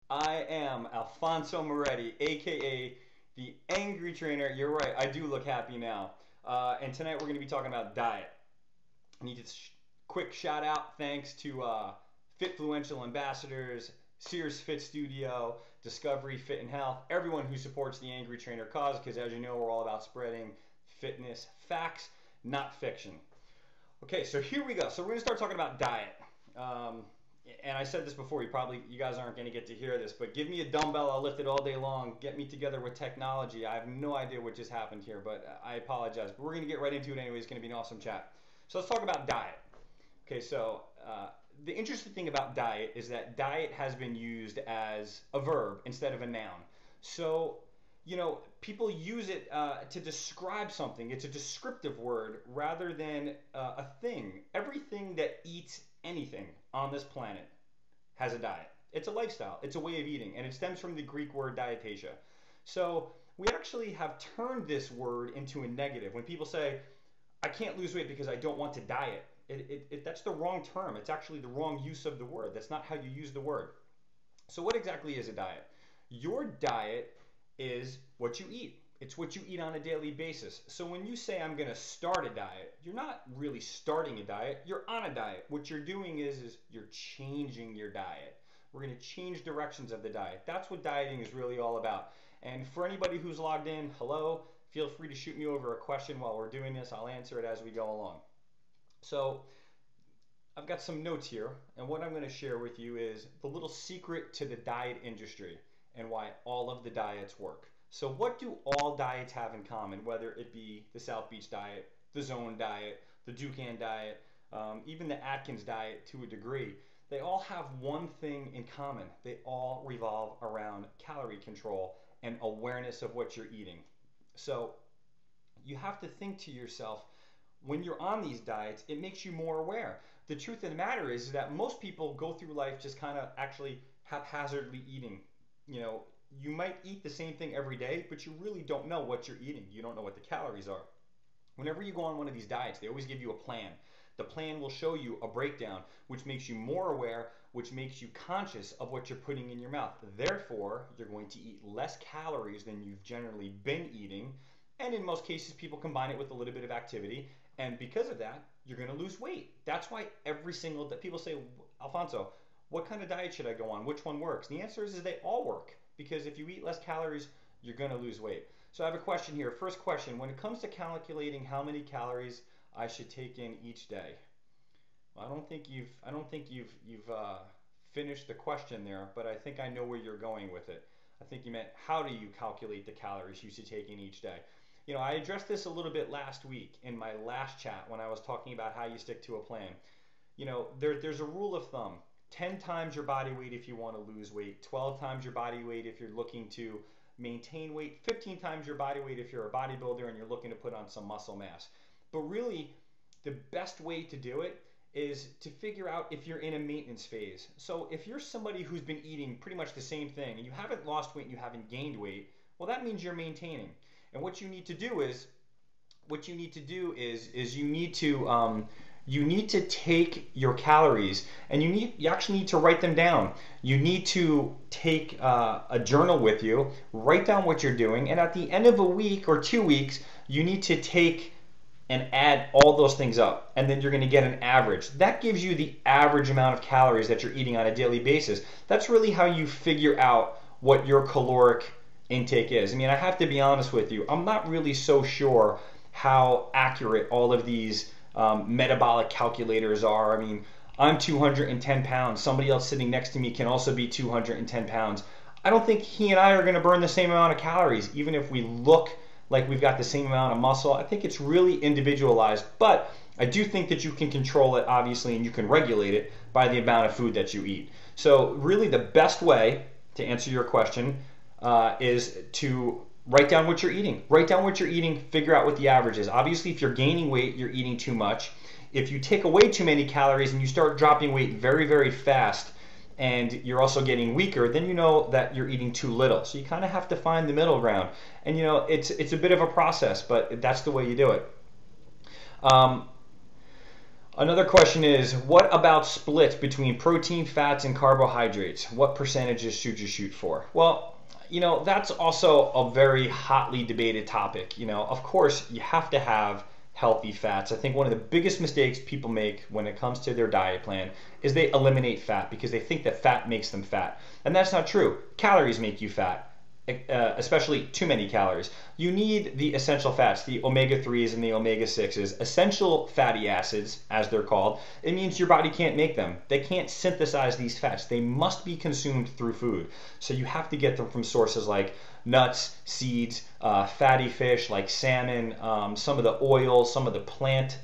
I am Alfonso Moretti, aka the Angry Trainer. You're right, I do look happy now. And tonight we're going to be talking about diet. I need to quick shout out thanks to Fitfluential Ambassadors, Sears Fit Studio, Discovery Fit and Health, everyone who supports the Angry Trainer cause, because as you know, we're all about spreading fitness facts, not fiction. Okay, so here we go. So we're going to start talking about diet. Um, and I said this before, you guys aren't going to get to hear this, but give me a dumbbell, I'll lift it all day long. Get me together with technology. I have no idea what just happened here, but I apologize. But we're going to get right into it anyway. It's going to be an awesome chat. So let's talk about diet. Okay, so the interesting thing about diet is that diet has been used as a verb instead of a noun. So, people use it to describe something. It's a descriptive word rather than a thing. Everything that eats anything on this planet has a diet. It's a lifestyle, it's a way of eating, and it stems from the Greek word diatesia. So, we actually have turned this word into a negative. When people say, I can't lose weight because I don't want to diet, that's the wrong term. It's actually the wrong use of the word. That's not how you use the word. So what exactly is a diet? Your diet is what you eat. It's what you eat on a daily basis. So when you say I'm going to start a diet, you're not really starting a diet. You're on a diet. What you're doing is you're changing your diet. We're going to change directions of the diet. That's what dieting is really all about. And for anybody who's logged in, hello, feel free to shoot me over a question while we're doing this. I'll answer it as we go along. So I've got some notes here, and what I'm going to share with you is the little secret to the diet industry and why all of the diets work. So what do all diets have in common, whether it be the South Beach diet, the Zone diet, the Dukan diet, even the Atkins diet to a degree? They all have one thing in common. They all revolve around calorie control and awareness of what you're eating. So you have to think to yourself, when you're on these diets, it makes you more aware. The truth of the matter is that most people go through life just kind of actually haphazardly eating. You might eat the same thing every day, but you really don't know what you're eating. You don't know what the calories are. Whenever you go on one of these diets, they always give you a plan. The plan will show you a breakdown, which makes you more aware, which makes you conscious of what you're putting in your mouth. Therefore, you're going to eat less calories than you've generally been eating. And in most cases, people combine it with a little bit of activity. And because of that, you're going to lose weight. That's why every single day people say, Alfonso, what kind of diet should I go on? Which one works? And the answer is they all work, because if you eat less calories, you're going to lose weight. So I have a question here. First question, when it comes to calculating how many calories I should take in each day, well, I don't think you've finished the question there, but I think I know where you're going with it. I think you meant, how do you calculate the calories you should take in each day? I addressed this a little bit last week in my last chat when I was talking about how you stick to a plan. There's a rule of thumb. 10 times your body weight if you want to lose weight, 12 times your body weight if you're looking to maintain weight, 15 times your body weight if you're a bodybuilder and you're looking to put on some muscle mass. But really, the best way to do it is to figure out if you're in a maintenance phase. So if you're somebody who's been eating pretty much the same thing and you haven't lost weight and you haven't gained weight, well, that means you're maintaining. And what you need to do is you need to take your calories and you actually need to write them down. You need to take a journal with you, write down what you're doing, and at the end of a week or 2 weeks, you need to take and add all those things up, and then you're going to get an average. That gives you the average amount of calories that you're eating on a daily basis. That's really how you figure out what your caloric intake is. I mean, I have to be honest with you, I'm not really so sure how accurate all of these metabolic calculators are. I mean, I'm 210 pounds. Somebody else sitting next to me can also be 210 pounds. I don't think he and I are going to burn the same amount of calories, even if we look like we've got the same amount of muscle. I think it's really individualized, but I do think that you can control it, obviously, and you can regulate it by the amount of food that you eat. So really the best way to answer your question is to write down what you're eating. Write down what you're eating, figure out what the average is. Obviously, if you're gaining weight, you're eating too much. If you take away too many calories and you start dropping weight very, very fast, and you're also getting weaker, then you know that you're eating too little. So you kind of have to find the middle ground. And it's a bit of a process, but that's the way you do it. Another question is, what about split between protein, fats, and carbohydrates? What percentages should you shoot for? Well, that's also a very hotly debated topic. Of course, you have to have healthy fats. I think one of the biggest mistakes people make when it comes to their diet plan is they eliminate fat because they think that fat makes them fat. And that's not true. Calories make you fat, especially too many calories. You need the essential fats, the omega-3s and the omega-6s, essential fatty acids, as they're called. It means your body can't make them. They can't synthesize these fats. They must be consumed through food. So you have to get them from sources like nuts, seeds, fatty fish like salmon, some of the oils, some of the plant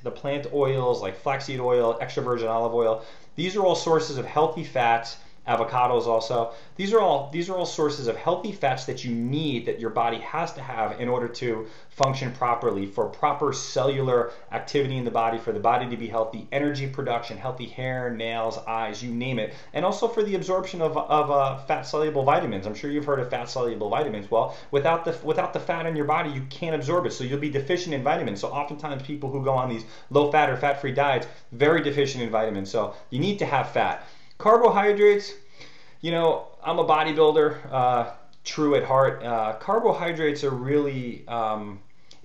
oils like flaxseed oil, extra virgin olive oil. These are all sources of healthy fats. Avocados also. These are all sources of healthy fats that you need, that your body has to have in order to function properly, for proper cellular activity in the body, for the body to be healthy, energy production, healthy hair, nails, eyes, you name it, and also for the absorption of fat-soluble vitamins. I'm sure you've heard of fat-soluble vitamins. Well, without the fat in your body, you can't absorb it, so you'll be deficient in vitamins. So oftentimes people who go on these low-fat or fat-free diets, very deficient in vitamins. So you need to have fat. Carbohydrates, I'm a bodybuilder, true at heart. Carbohydrates are really,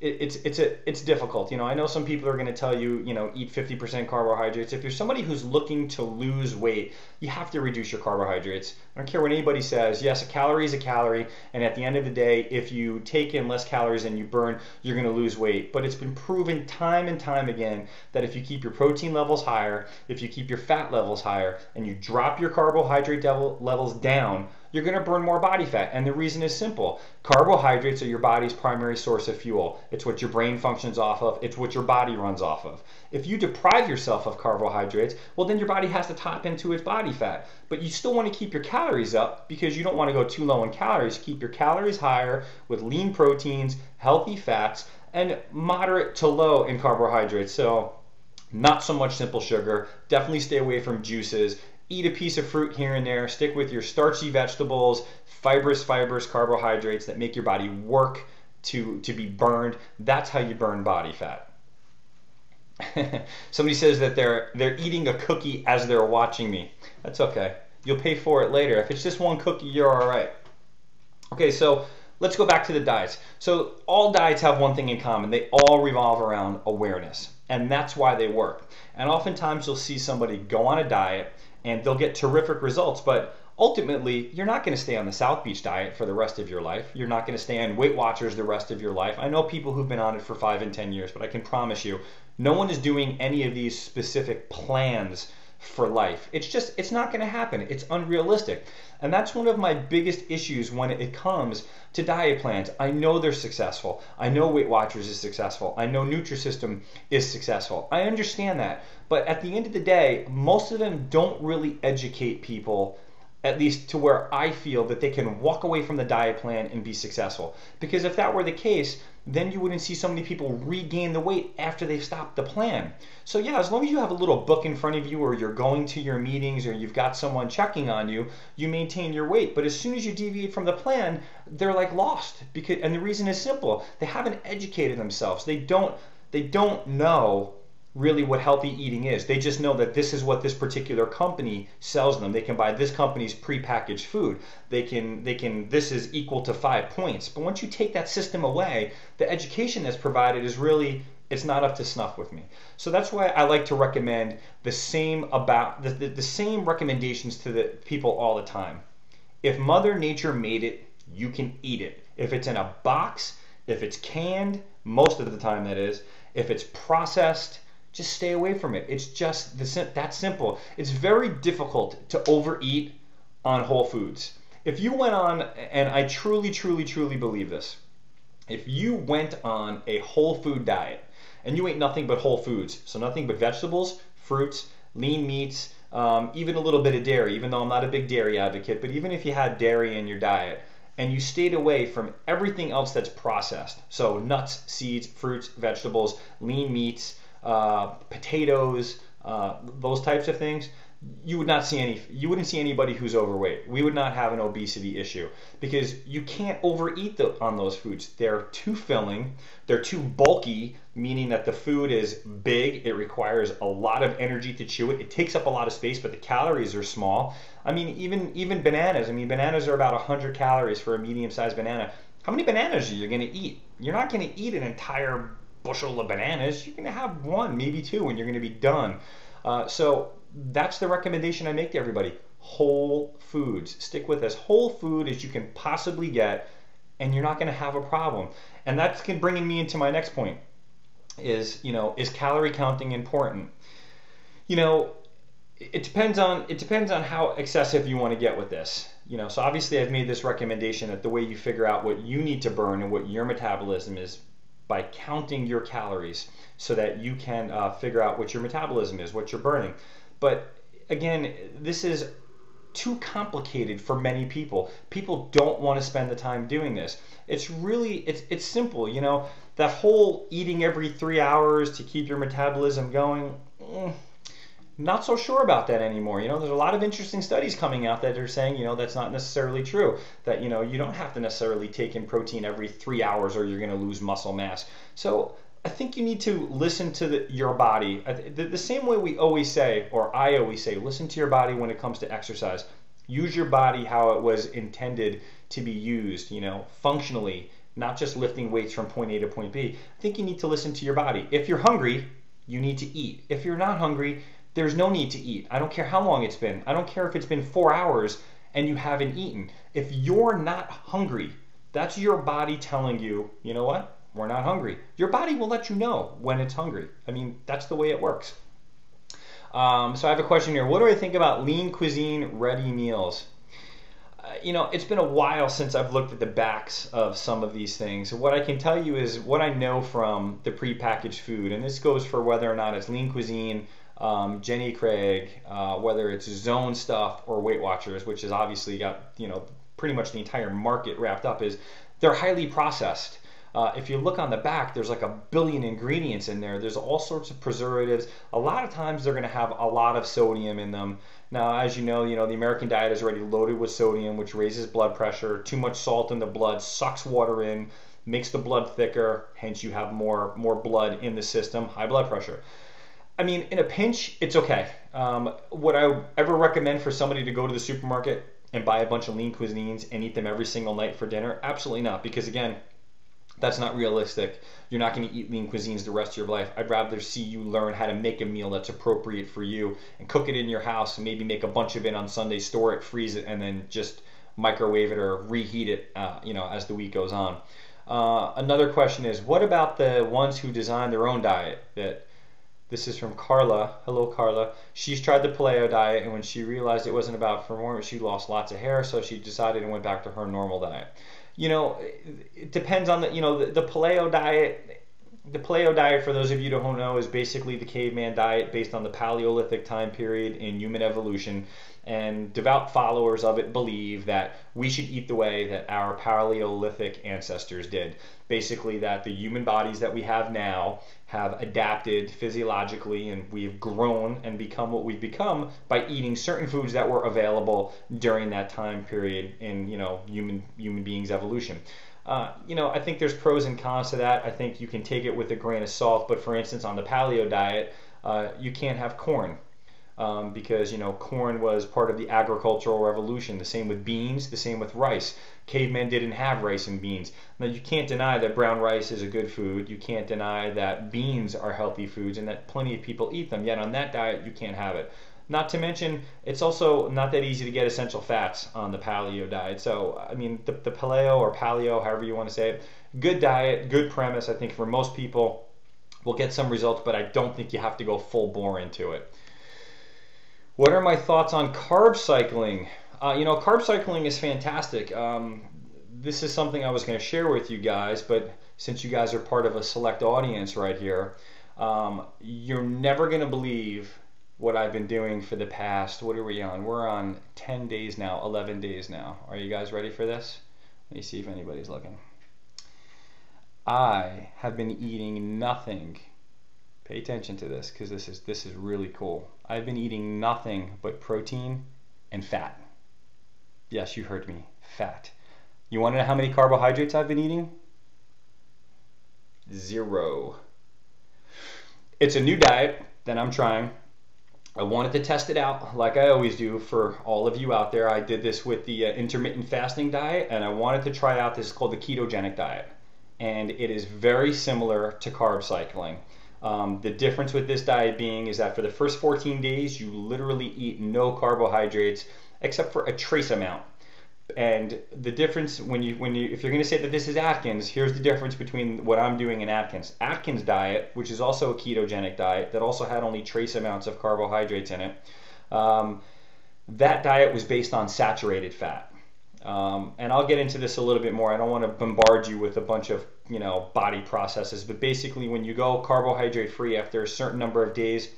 it's difficult. I know some people are going to tell you, eat 50% carbohydrates. If you're somebody who's looking to lose weight, you have to reduce your carbohydrates. I don't care what anybody says. Yes, a calorie is a calorie, and at the end of the day, if you take in less calories than you burn, you're going to lose weight. But it's been proven time and time again that if you keep your protein levels higher, if you keep your fat levels higher, and you drop your carbohydrate levels down, you're going to burn more body fat. And the reason is simple. Carbohydrates are your body's primary source of fuel. It's what your brain functions off of. It's what your body runs off of. If you deprive yourself of carbohydrates, well, then your body has to tap into its body fat. But you still want to keep your calories up because you don't want to go too low in calories. Keep your calories higher with lean proteins, healthy fats, and moderate to low in carbohydrates. So not so much simple sugar. Definitely stay away from juices. Eat a piece of fruit here and there. Stick with your starchy vegetables, fibrous carbohydrates that make your body work to be burned. That's how you burn body fat. Somebody says that they're eating a cookie as they're watching me. That's okay. You'll pay for it later. If it's just one cookie, you're all right. Okay, so let's go back to the diets. So all diets have one thing in common. They all revolve around awareness, and that's why they work. And oftentimes you'll see somebody go on a diet and they'll get terrific results, but ultimately, you're not going to stay on the South Beach diet for the rest of your life. You're not going to stay on Weight Watchers the rest of your life. I know people who've been on it for 5 and 10 years, but I can promise you, no one is doing any of these specific plans for life. It's not going to happen. It's unrealistic. And that's one of my biggest issues when it comes to diet plans. I know they're successful. I know Weight Watchers is successful. I know Nutrisystem is successful. I understand that. But at the end of the day, most of them don't really educate people, at least to where I feel that they can walk away from the diet plan and be successful. Because if that were the case, then you wouldn't see so many people regain the weight after they've stopped the plan. So yeah, as long as you have a little book in front of you, or you're going to your meetings, or you've got someone checking on you, you maintain your weight. But as soon as you deviate from the plan, they're like lost. And the reason is simple. They haven't educated themselves. They don't know really what healthy eating is. They just know that this is what this particular company sells them. They can buy this company's prepackaged food. This is equal to 5 points. But once you take that system away, the education that's provided is really, it's not up to snuff with me. So that's why I like to recommend the same recommendations to the people all the time. If Mother Nature made it, you can eat it. If it's in a box, if it's canned, most of the time that is, if it's processed, just stay away from it. It's just that simple. It's very difficult to overeat on whole foods. If you went on, and I truly believe this, if you went on a whole food diet and you ate nothing but whole foods, so nothing but vegetables, fruits, lean meats, even a little bit of dairy, even though I'm not a big dairy advocate, but even if you had dairy in your diet and you stayed away from everything else that's processed, so nuts, seeds, fruits, vegetables, lean meats, potatoes, those types of things, you wouldn't see anybody who's overweight. We would not have an obesity issue because you can't overeat on those foods. They're too filling, they're too bulky, meaning that the food is big, it requires a lot of energy to chew it. It takes up a lot of space, but the calories are small. I mean, even bananas. I mean, bananas are about 100 calories for a medium-sized banana. How many bananas are you going to eat? You're not going to eat an entire bushel of bananas. You're going to have one, maybe two, and you're going to be done. So that's the recommendation I make to everybody. Whole foods. Stick with as whole food as you can possibly get, and you're not going to have a problem. And that's bringing me into my next point. Is calorie counting important? It depends on how excessive you want to get with this. So obviously I've made this recommendation that the way you figure out what you need to burn and what your metabolism is by counting your calories so that you can figure out what your metabolism is, what you're burning. But again, this is too complicated for many people. People don't want to spend the time doing this. It's really, it's simple, that whole eating every 3 hours to keep your metabolism going, not so sure about that anymore. There's a lot of interesting studies coming out that are saying, that's not necessarily true. That, you don't have to necessarily take in protein every 3 hours or you're going to lose muscle mass. So I think you need to listen to your body. The same way we always say, or I always say, listen to your body when it comes to exercise. Use your body how it was intended to be used, functionally, not just lifting weights from point A to point B. I think you need to listen to your body. If you're hungry, you need to eat. If you're not hungry, there's no need to eat. I don't care how long it's been. I don't care if it's been 4 hours and you haven't eaten. If you're not hungry, that's your body telling you, you know what? We're not hungry. Your body will let you know when it's hungry. I mean, that's the way it works. So I have a question here. What do I think about Lean Cuisine ready meals? It's been a while since I've looked at the backs of some of these things. What I can tell you is what I know from the prepackaged food, and this goes for whether or not it's Lean Cuisine, Jenny Craig, whether it's Zone stuff or Weight Watchers, which has obviously got pretty much the entire market wrapped up, is they're highly processed. If you look on the back, there's like 1 billion ingredients in there. There's all sorts of preservatives. A lot of times they're going to have a lot of sodium in them. Now, as you know, the American diet is already loaded with sodium, which raises blood pressure. Too much salt in the blood sucks water in, makes the blood thicker. Hence, you have more blood in the system, high blood pressure. I mean, in a pinch, it's okay. Would I ever recommend for somebody to go to the supermarket and buy a bunch of Lean Cuisines and eat them every single night for dinner? Absolutely not, because again, that's not realistic. You're not going to eat Lean Cuisines the rest of your life. I'd rather see you learn how to make a meal that's appropriate for you and cook it in your house and maybe make a bunch of it on Sunday, store it, freeze it, and then just microwave it or reheat it, as the week goes on. Another question is, what about the ones who design their own diet? This is from Carla. Hello, Carla. She's tried the paleo diet, and when she realized it wasn't about performance, she lost lots of hair, so she decided and went back to her normal diet. It depends on the paleo diet. The paleo diet, for those of you who don't know, is basically the caveman diet based on the Paleolithic time period in human evolution. And devout followers of it believe that we should eat the way that our Paleolithic ancestors did. Basically, that the human bodies that we have now have adapted physiologically, and we've grown and become what we've become by eating certain foods that were available during that time period in human beings' evolution. I think there's pros and cons to that. I think you can take it with a grain of salt, but for instance, on the paleo diet, you can't have corn. Because corn was part of the agricultural revolution. The same with beans, the same with rice. Cavemen didn't have rice and beans. Now you can't deny that brown rice is a good food. You can't deny that beans are healthy foods and that plenty of people eat them. Yet on that diet you can't have it. Not to mention, it's also not that easy to get essential fats on the paleo diet. So I mean, the paleo or paleo, however you want to say it, good diet, good premise. I think for most people will get some results, but I don't think you have to go full bore into it. What are my thoughts on carb cycling? Carb cycling is fantastic. This is something I was going to share with you guys, but since you guys are part of a select audience right here, you're never going to believe what I've been doing for the past, what are we on? We're on 10 days now, 11 days now. Are you guys ready for this? Let me see if anybody's looking. I have been eating nothing Pay attention to this because this is really cool. I've been eating nothing but protein and fat. Yes, you heard me, fat. You want to know how many carbohydrates I've been eating? 0. It's a new diet that I'm trying. I wanted to test it out like I always do for all of you out there. I did this with the intermittent fasting diet, and I wanted to try out this called the ketogenic diet. And it is very similar to carb cycling. The difference with this diet being is that for the first 14 days, you literally eat no carbohydrates except for a trace amount. And the difference if you're going to say that this is Atkins, here's the difference between what I'm doing and Atkins. Atkins diet, which is also a ketogenic diet that also had only trace amounts of carbohydrates in it, that diet was based on saturated fat. And I'll get into this a little bit more. I don't want to bombard you with a bunch of body processes, but basically when you go carbohydrate free after a certain number of days,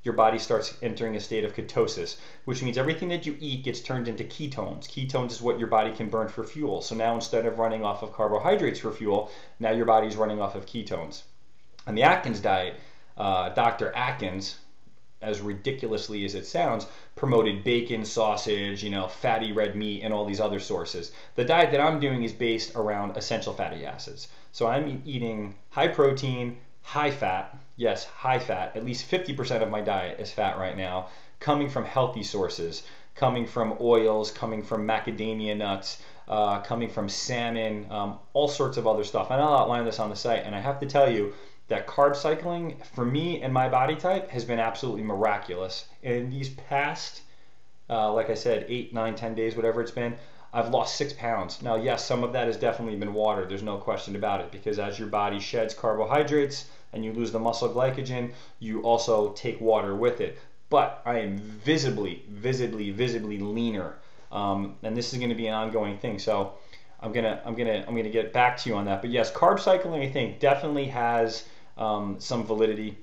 your body starts entering a state of ketosis, which means everything that you eat gets turned into ketones. Ketones is what your body can burn for fuel. So now instead of running off of carbohydrates for fuel, now your body's running off of ketones. On the Atkins diet, Dr. Atkins, as ridiculously as it sounds, promoted bacon, sausage, fatty red meat, and all these other sources. The diet that I'm doing is based around essential fatty acids. So I'm eating high protein, high fat. Yes, high fat. At least 50% of my diet is fat right now, coming from healthy sources, coming from oils, coming from macadamia nuts, coming from salmon, all sorts of other stuff. And I'll outline this on the site. And I have to tell you that carb cycling, for me and my body type, has been absolutely miraculous. In these past, like I said, 8, 9, 10 days, whatever it's been, I've lost 6 pounds. Now, yes, some of that has definitely been water. There's no question about it, because as your body sheds carbohydrates and you lose the muscle glycogen, you also take water with it. But I am visibly leaner, and this is going to be an ongoing thing. So I'm gonna get back to you on that. But yes, carb cycling, I think, definitely has some validity.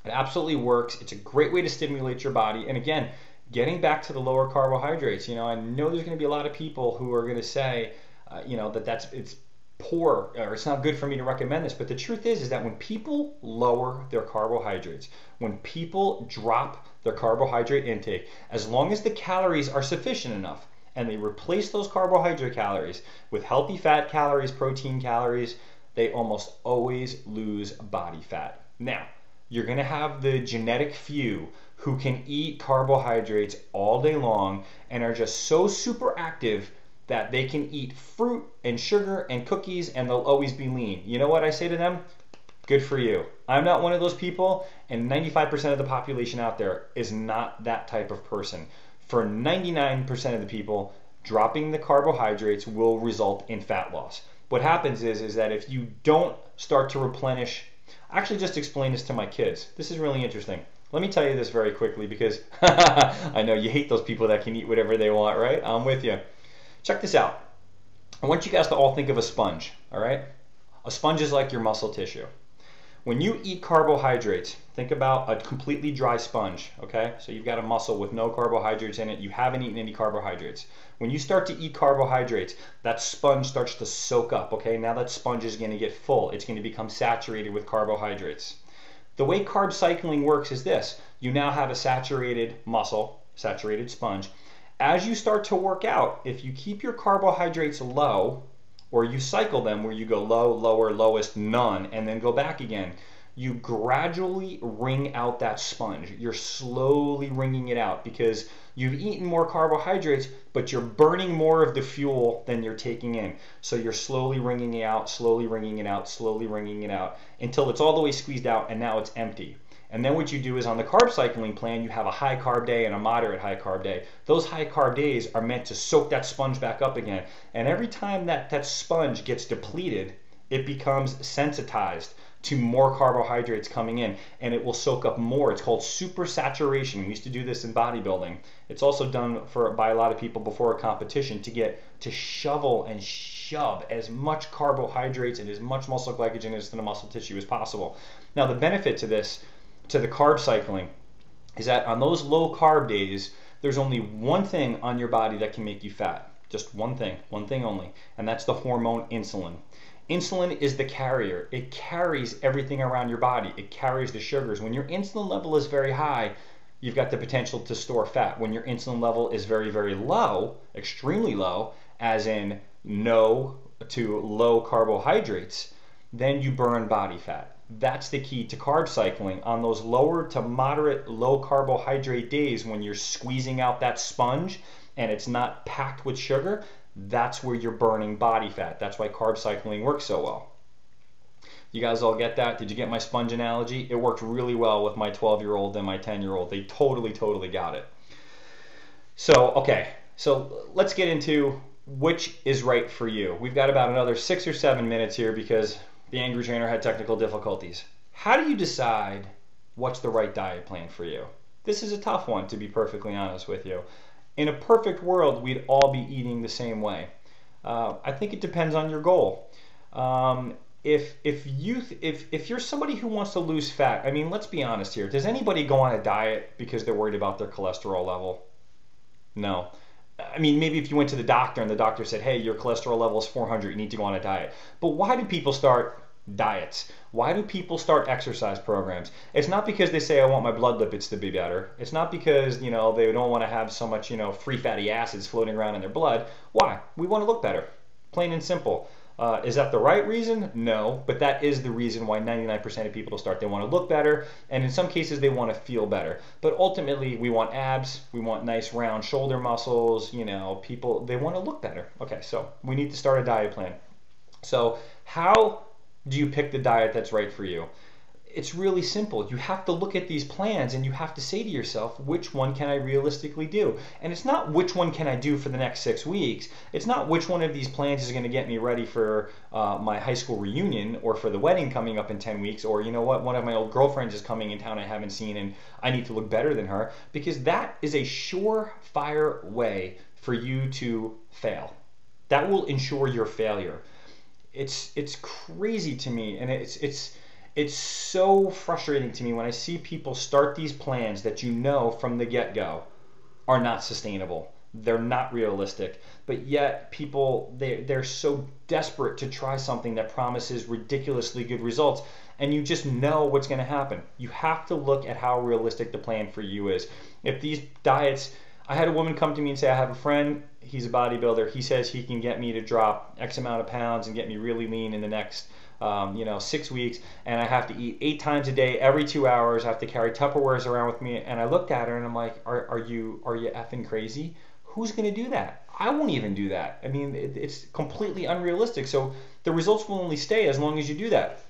It absolutely works. It's a great way to stimulate your body. And again, getting back to the lower carbohydrates, I know there's going to be a lot of people who are going to say, that it's poor or it's not good for me to recommend this. But the truth is that when people lower their carbohydrates, when people drop their carbohydrate intake, as long as the calories are sufficient enough and they replace those carbohydrate calories with healthy fat calories, protein calories, they almost always lose body fat. Now, you're going to have the genetic few who can eat carbohydrates all day long and are just so super active that they can eat fruit and sugar and cookies and they'll always be lean. You know what I say to them? Good for you. I'm not one of those people, and 95% of the population out there is not that type of person. For 99% of the people, dropping the carbohydrates will result in fat loss. What happens is that if you don't start to replenish, I actually just explained this to my kids. This is really interesting. Let me tell you this very quickly because I know you hate those people that can eat whatever they want, right? I'm with you. Check this out. I want you guys to all think of a sponge, all right? A sponge is like your muscle tissue. When you eat carbohydrates, think about a completely dry sponge, okay? So you've got a muscle with no carbohydrates in it. You haven't eaten any carbohydrates. When you start to eat carbohydrates, that sponge starts to soak up, okay? Now that sponge is going to get full. It's going to become saturated with carbohydrates. The way carb cycling works is this. You now have a saturated muscle, saturated sponge. As you start to work out, if you keep your carbohydrates low, or you cycle them where you go low, lower, lowest, none, and then go back again, you gradually wring out that sponge. You're slowly wringing it out because you've eaten more carbohydrates, but you're burning more of the fuel than you're taking in. So you're slowly wringing it out, slowly wringing it out, slowly wringing it out, until it's all the way squeezed out and now it's empty. And then what you do is on the carb cycling plan, you have a high carb day and a moderate high carb day. Those high carb days are meant to soak that sponge back up again. And every time that sponge gets depleted, it becomes sensitized to more carbohydrates coming in, and it will soak up more. It's called supersaturation. We used to do this in bodybuilding. It's also done by a lot of people before a competition to shovel and shove as much carbohydrates and as much muscle glycogen into the muscle tissue as possible. Now the benefit to this, to the carb cycling, is that on those low carb days, there's only one thing on your body that can make you fat. Just one thing only, and that's the hormone insulin. Insulin is the carrier. It carries everything around your body. It carries the sugars. When your insulin level is very high, you've got the potential to store fat. When your insulin level is very, very low, extremely low, as in no to low carbohydrates, then you burn body fat. That's the key to carb cycling. On those lower to moderate low carbohydrate days when you're squeezing out that sponge and it's not packed with sugar, that's where you're burning body fat. That's why carb cycling works so well. You guys all get that? Did you get my sponge analogy? It worked really well with my 12-year-old and my 10-year-old. They totally got it. So, okay. So let's get into which is right for you. We've got about another 6 or 7 minutes here because the Angry Trainer had technical difficulties. How do you decide what's the right diet plan for you? This is a tough one, to be perfectly honest with you. In a perfect world, we'd all be eating the same way. I think it depends on your goal. If you're somebody who wants to lose fat, I mean, let's be honest here. Does anybody go on a diet because they're worried about their cholesterol level? No. I mean, maybe if you went to the doctor and the doctor said, hey, your cholesterol level is 400, you need to go on a diet. But why do people start diets? Why do people start exercise programs? It's not because they say, I want my blood lipids to be better. It's not because, they don't want to have so much, free fatty acids floating around in their blood. Why? We want to look better. Plain and simple. Is that the right reason? No, but that is the reason why 99% of people start. They want to look better, and in some cases they want to feel better. But ultimately, we want abs, we want nice round shoulder muscles, people, they want to look better. Okay, so we need to start a diet plan. So how do you pick the diet that's right for you? It's really simple. You have to look at these plans and you have to say to yourself, which one can I realistically do? And it's not which one can I do for the next 6 weeks. It's not which one of these plans is going to get me ready for my high school reunion or for the wedding coming up in 10 weeks, or you know what, one of my old girlfriends is coming in town I haven't seen and I need to look better than her, because that is a surefire way for you to fail. That will ensure your failure. It's crazy to me, and it's so frustrating to me when I see people start these plans that from the get-go are not sustainable. They're not realistic. But yet people, they're so desperate to try something that promises ridiculously good results, and you just know what's going to happen. You have to look at how realistic the plan for you is. If these diets, I had a woman come to me and say, I have a friend, he's a bodybuilder, he says he can get me to drop X amount of pounds and get me really lean in the next 6 weeks, and I have to eat 8 times a day every 2 hours. I have to carry Tupperwares around with me. And I looked at her and I'm like, are you effing crazy? Who's going to do that? I won't even do that. I mean, it's completely unrealistic. So the results will only stay as long as you do that.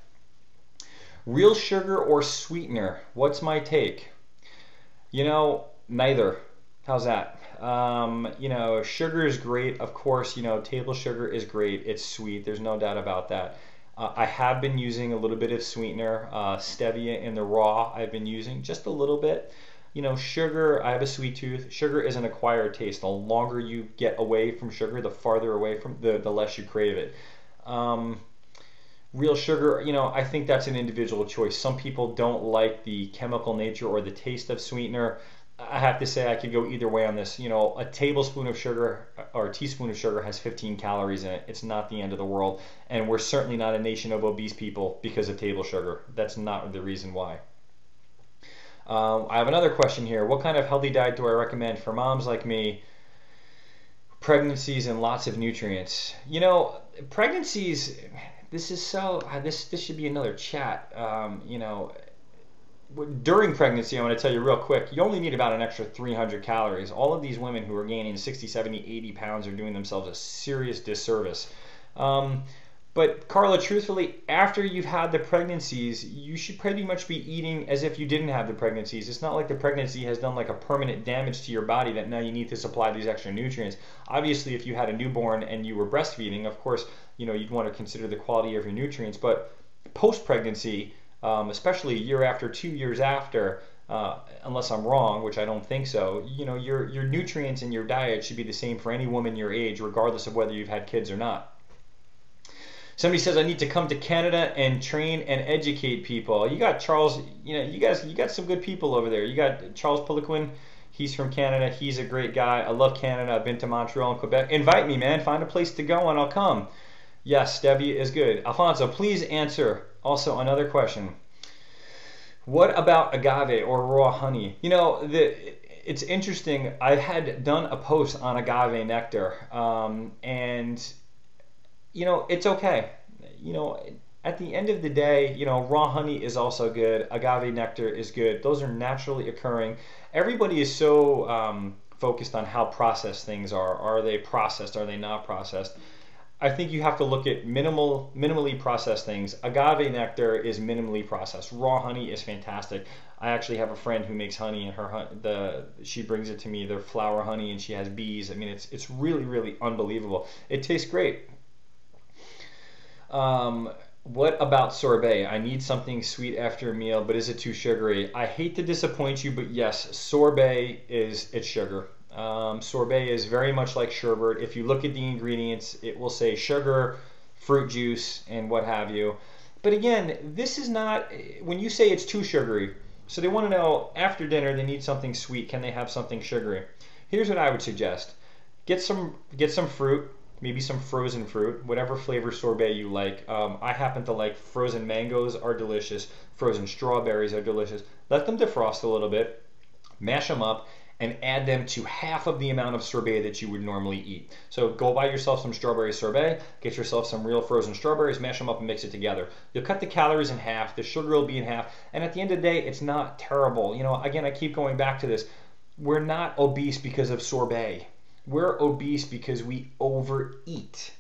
Real sugar or sweetener? What's my take? Neither. How's that? Sugar is great. Of course, table sugar is great. It's sweet. There's no doubt about that. I have been using a little bit of sweetener, stevia in the raw. I've been using just a little bit. Sugar, I have a sweet tooth. Sugar is an acquired taste. The longer you get away from sugar, the farther away from the less you crave it. Real sugar, I think that's an individual choice. Some people don't like the chemical nature or the taste of sweetener. I have to say I could go either way on this. A tablespoon of sugar or a teaspoon of sugar has 15 calories in it. It's not the end of the world. And we're certainly not a nation of obese people because of table sugar. That's not the reason why. I have another question here. What kind of healthy diet do I recommend for moms like me? Pregnancies and lots of nutrients. Pregnancies, this is so, this should be another chat. During pregnancy, I want to tell you real quick, you only need about an extra 300 calories. All of these women who are gaining 60, 70, 80 pounds are doing themselves a serious disservice. But Carla, truthfully, after you've had the pregnancies, you should pretty much be eating as if you didn't have the pregnancies. It's not like the pregnancy has done like a permanent damage to your body that now you need to supply these extra nutrients. Obviously, if you had a newborn and you were breastfeeding, of course, you'd want to consider the quality of your nutrients. But post-pregnancy, especially a year after, 2 years after, unless I'm wrong, which I don't think so, your nutrients in your diet should be the same for any woman your age, regardless of whether you've had kids or not. Somebody says I need to come to Canada and train and educate people. You got Charles, you got some good people over there. You got Charles Poliquin, he's from Canada. He's a great guy. I love Canada. I've been to Montreal and Quebec. Invite me, man. Find a place to go and I'll come. Yes, stevia is good. Alfonso, please answer also another question. What about agave or raw honey? It's interesting. I had done a post on agave nectar, and it's okay. You know, at the end of the day, raw honey is also good. Agave nectar is good. Those are naturally occurring. Everybody is so focused on how processed things are. Are they processed? Are they not processed? I think you have to look at minimally processed things. Agave nectar is minimally processed. Raw honey is fantastic. I actually have a friend who makes honey, and she brings it to me. They're flower honey, and she has bees. I mean, it's really, really unbelievable. It tastes great. What about sorbet? I need something sweet after a meal, but is it too sugary? I hate to disappoint you, but yes, sorbet it's sugar. Sorbet is very much like sherbet. If you look at the ingredients, it will say sugar, fruit juice, and what have you. But again, this is not, when you say it's too sugary, so they want to know after dinner they need something sweet, can they have something sugary? Here's what I would suggest. Get some fruit, maybe some frozen fruit, whatever flavor sorbet you like. I happen to like frozen mangoes are delicious, frozen strawberries are delicious. Let them defrost a little bit, mash them up, and add them to half of the amount of sorbet that you would normally eat. So go buy yourself some strawberry sorbet, get yourself some real frozen strawberries, mash them up and mix it together. You'll cut the calories in half, the sugar will be in half, and at the end of the day, it's not terrible. Again, I keep going back to this. We're not obese because of sorbet. We're obese because we overeat.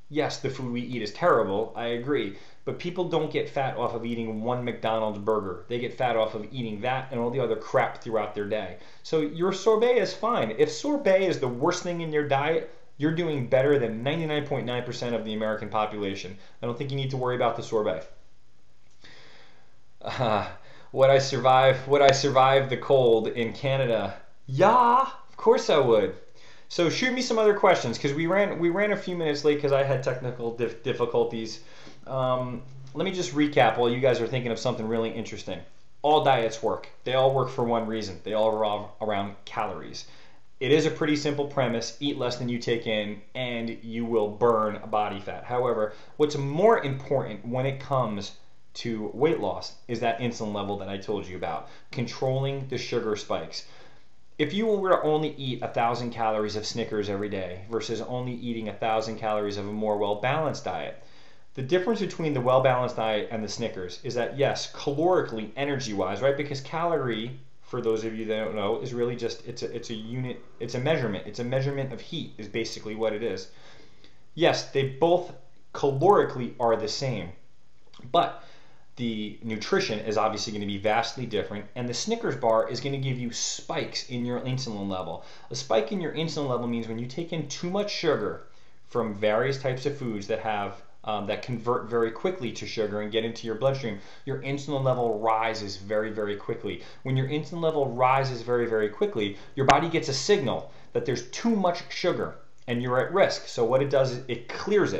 Yes, the food we eat is terrible, I agree. But people don't get fat off of eating one McDonald's burger. They get fat off of eating that and all the other crap throughout their day. So your sorbet is fine. If sorbet is the worst thing in your diet, you're doing better than 99.9% of the American population. I don't think you need to worry about the sorbet. Would I survive the cold in Canada? Yeah, of course I would. So shoot me some other questions, because we ran a few minutes late because I had technical difficulties. Let me just recap while you guys are thinking of something really interesting. All diets work. They all work for one reason. They all revolve around calories. It is a pretty simple premise. Eat less than you take in and you will burn body fat. However, what's more important when it comes to weight loss is that insulin level that I told you about. Controlling the sugar spikes. If you were to only eat 1,000 calories of Snickers every day versus only eating 1,000 calories of a more well-balanced diet, the difference between the well-balanced diet and the Snickers is that, yes, calorically, energy-wise, right? Because calorie, for those of you that don't know, is really just, it's a unit, it's a measurement. It's a measurement of heat is basically what it is. Yes, they both calorically are the same, but the nutrition is obviously going to be vastly different, and the Snickers bar is going to give you spikes in your insulin level. A spike in your insulin level means when you take in too much sugar from various types of foods that have that convert very quickly to sugar and get into your bloodstream, your insulin level rises very, very quickly. When your insulin level rises very, very quickly, your body gets a signal that there's too much sugar and you're at risk. So what it does is it clears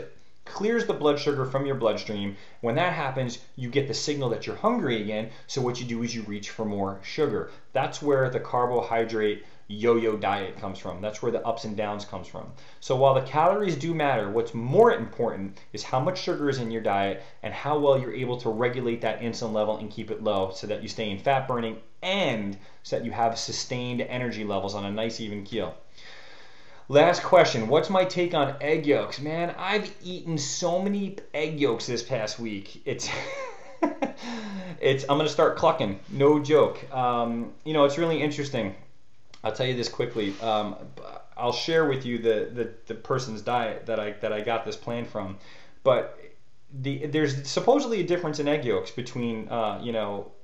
the blood sugar from your bloodstream. When that happens, you get the signal that you're hungry again. So what you do is you reach for more sugar. That's where the carbohydrate yo-yo diet comes from. That's where the ups and downs comes from. So while the calories do matter, what's more important is how much sugar is in your diet and how well you're able to regulate that insulin level and keep it low so that you stay in fat burning and so that you have sustained energy levels on a nice even keel. Last question, what's my take on egg yolks? Man, I've eaten so many egg yolks this past week. It's I'm gonna start clucking, no joke. It's really interesting. I'll tell you this quickly. I'll share with you the person's diet that I got this plan from, but there's supposedly a difference in egg yolks between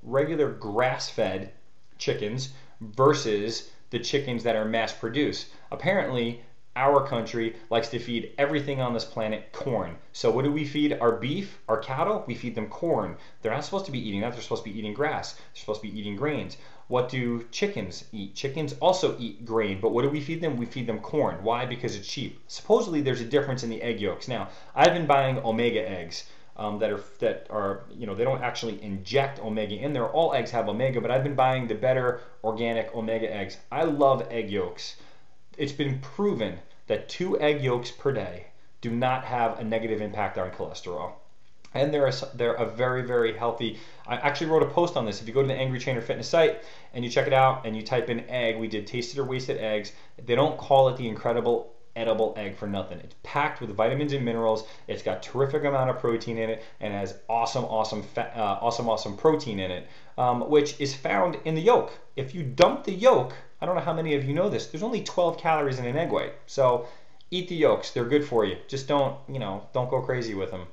regular grass-fed chickens versus the chickens that are mass-produced. Apparently, our country likes to feed everything on this planet corn. So what do we feed our beef, our cattle? We feed them corn. They're not supposed to be eating that. They're supposed to be eating grass. They're supposed to be eating grains. What do chickens eat? Chickens also eat grain, but what do we feed them? We feed them corn. Why? Because it's cheap. Supposedly there's a difference in the egg yolks. Now, I've been buying omega eggs that are they don't actually inject omega in there. All eggs have omega, but I've been buying the better organic omega eggs. I love egg yolks. It's been proven that 2 egg yolks per day do not have a negative impact on cholesterol. And they're a very, very healthy. I actually wrote a post on this. If you go to the Angry Trainer Fitness site and you check it out and you type in egg, we did tasted or wasted eggs. They don't call it the incredible edible egg for nothing. It's packed with vitamins and minerals. It's got terrific amount of protein in it and has awesome protein in it, which is found in the yolk. If you dump the yolk, I don't know how many of you know this, there's only 12 calories in an egg white. So eat the yolks. They're good for you. Just don't go crazy with them.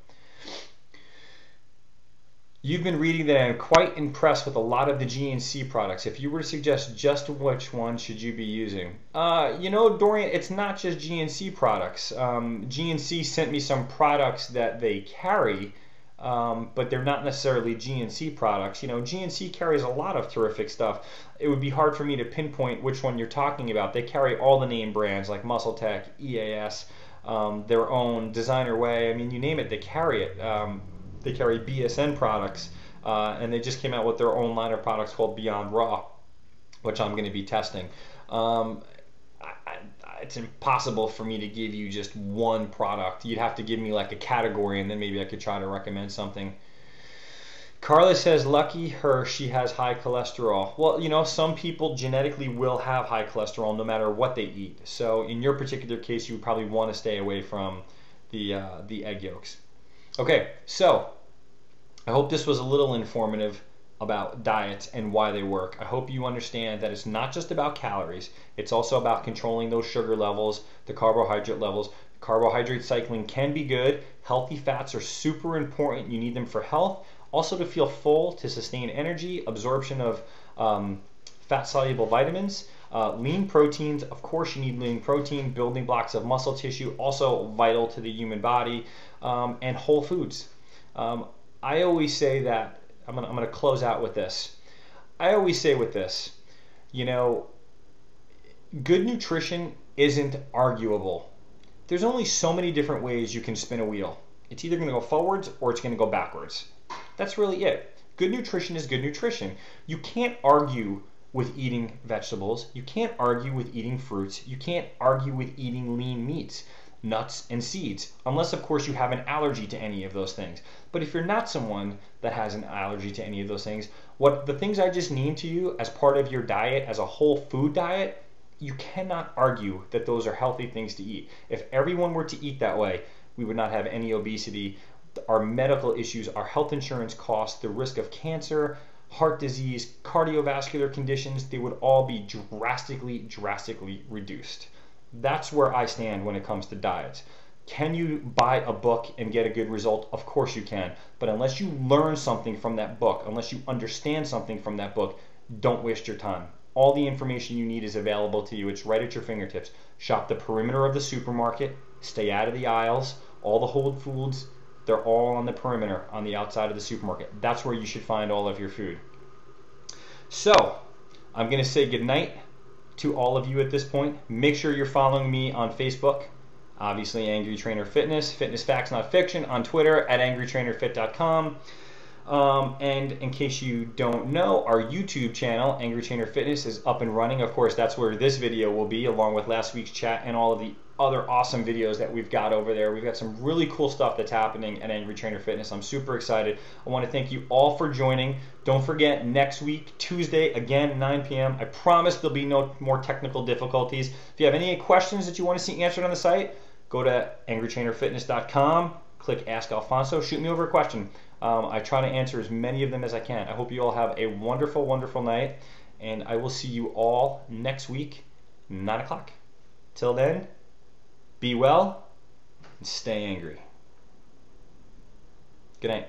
You've been reading that I'm quite impressed with a lot of the GNC products. If you were to suggest just which one should you be using? Dorian, it's not just GNC products. GNC sent me some products that they carry, but they're not necessarily GNC products. GNC carries a lot of terrific stuff. It would be hard for me to pinpoint which one you're talking about. They carry all the name brands like Muscle Tech, EAS, their own Designer Way. I mean, you name it, they carry it. They carry BSN products, and they just came out with their own line of products called Beyond Raw, which I'm going to be testing. It's impossible for me to give you just one product. You'd have to give me like a category, and then maybe I could try to recommend something. Carla says, lucky her, she has high cholesterol. Well, some people genetically will have high cholesterol no matter what they eat. So in your particular case, you would probably want to stay away from the egg yolks. Okay, so I hope this was a little informative about diets and why they work. I hope you understand that it's not just about calories. It's also about controlling those sugar levels, the carbohydrate levels. Carbohydrate cycling can be good. Healthy fats are super important. You need them for health. Also to feel full, to sustain energy, absorption of fat-soluble vitamins. Lean proteins, of course you need lean protein, building blocks of muscle tissue, also vital to the human body. And whole foods. I always say that, I'm gonna close out with this. I always say with this, good nutrition isn't arguable. There's only so many different ways you can spin a wheel. It's either gonna go forwards or it's gonna go backwards. That's really it. Good nutrition is good nutrition. You can't argue with eating vegetables. You can't argue with eating fruits. You can't argue with eating lean meats, nuts and seeds, unless of course you have an allergy to any of those things. But if you're not someone that has an allergy to any of those things, the things I just named to you as part of your diet, as a whole food diet, you cannot argue that those are healthy things to eat. If everyone were to eat that way, we would not have any obesity. Our medical issues, our health insurance costs, the risk of cancer, heart disease, cardiovascular conditions, they would all be drastically reduced. That's where I stand when it comes to diets. Can you buy a book and get a good result? Of course you can. But unless you learn something from that book, unless you understand something from that book, don't waste your time. All the information you need is available to you. It's right at your fingertips. Shop the perimeter of the supermarket. Stay out of the aisles. All the Whole Foods, they're all on the perimeter, on the outside of the supermarket. That's where you should find all of your food. So, I'm going to say goodnight to all of you at this point. Make sure you're following me on Facebook, obviously Angry Trainer Fitness, Fitness Facts Not Fiction, on Twitter at angrytrainerfit.com. And in case you don't know, our YouTube channel, Angry Trainer Fitness, is up and running. Of course, that's where this video will be, along with last week's chat and all of the other awesome videos that we've got over there. We've got some really cool stuff that's happening at Angry Trainer Fitness. I'm super excited. I want to thank you all for joining. Don't forget, next week, Tuesday, again, 9 p.m. I promise there'll be no more technical difficulties. If you have any questions that you want to see answered on the site, go to angrytrainerfitness.com, click Ask Alfonso, shoot me over a question. I try to answer as many of them as I can. I hope you all have a wonderful, wonderful night, and I will see you all next week, 9 o'clock. Till then, be well and stay angry. Good night.